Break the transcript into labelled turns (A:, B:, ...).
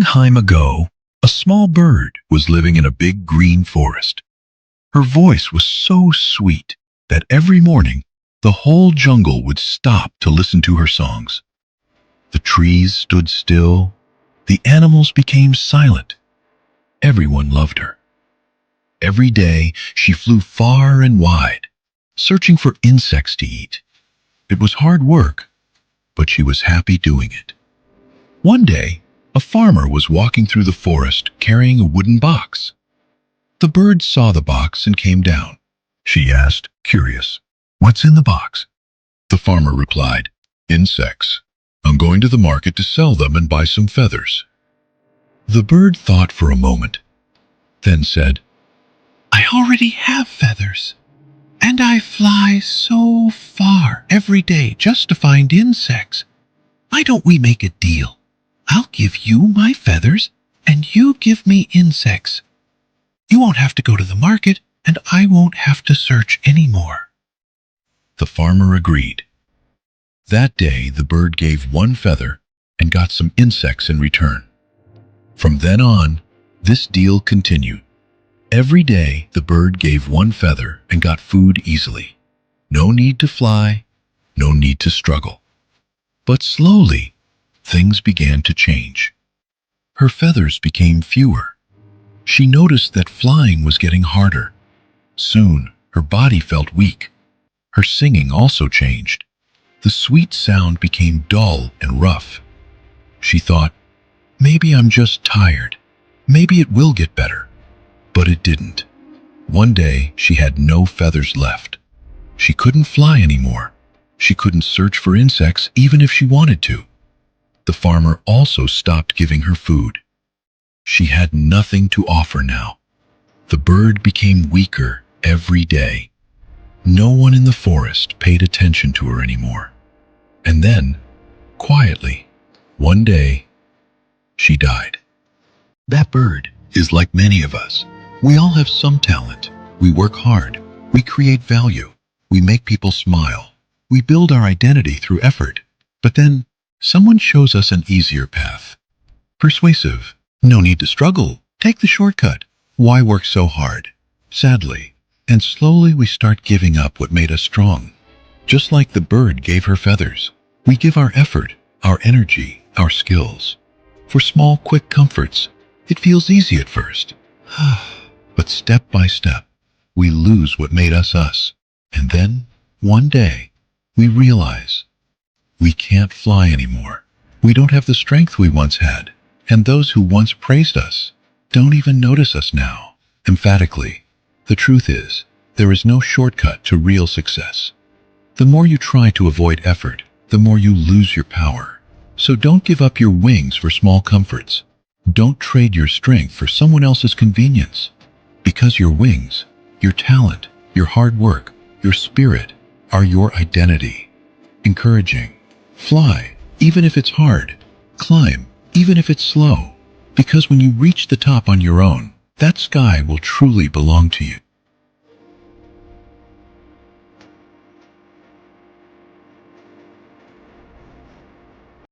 A: time ago, a small bird was living in a big green forest. Her voice was so sweet that every morning the whole jungle would stop to listen to her songs. The trees stood still, the animals became silent. Everyone loved her. Every day she flew far and wide, searching for insects to eat. It was hard work, but she was happy doing it. One day, a farmer was walking through the forest carrying a wooden box. The bird saw the box and came down. She asked, curious, "What's in the box?" The farmer replied, "Insects. I'm going to the market to sell them and buy some feathers." The bird thought for a moment, then said, "I already have feathers, and I fly so far every day just to find insects. Why don't we make a deal? I'll give you my feathers, and you give me insects. You won't have to go to the market, and I won't have to search anymore." The farmer agreed. That day the bird gave one feather and got some insects in return. From then on, this deal continued. Every day the bird gave one feather and got food easily. No need to fly, no need to struggle. But slowly, things began to change. Her feathers became fewer. She noticed that flying was getting harder. Soon, her body felt weak. Her singing also changed. The sweet sound became dull and rough. She thought, "Maybe I'm just tired. Maybe it will get better." But it didn't. One day, she had no feathers left. She couldn't fly anymore. She couldn't search for insects even if she wanted to. The farmer also stopped giving her food. She had nothing to offer now. The bird became weaker every day. No one in the forest paid attention to her anymore. And then, quietly, one day, she died. That bird is like many of us. We all have some talent. We work hard. We create value. We make people smile. We build our identity through effort. But then, someone shows us an easier path. Persuasive. No need to struggle. Take the shortcut. Why work so hard? Sadly. And slowly we start giving up what made us strong. Just like the bird gave her feathers. We give our effort, our energy, our skills. For small, quick comforts, it feels easy at first. But step by step, we lose what made us us. And then, one day, we realize we can't fly anymore. We don't have the strength we once had. And those who once praised us don't even notice us now. Emphatically, the truth is, there is no shortcut to real success. The more you try to avoid effort, the more you lose your power. So don't give up your wings for small comforts. Don't trade your strength for someone else's convenience. Because your wings, your talent, your hard work, your spirit are your identity. Encouraging. Fly, even if it's hard. Climb, even if it's slow. Because when you reach the top on your own, that sky will truly belong to you.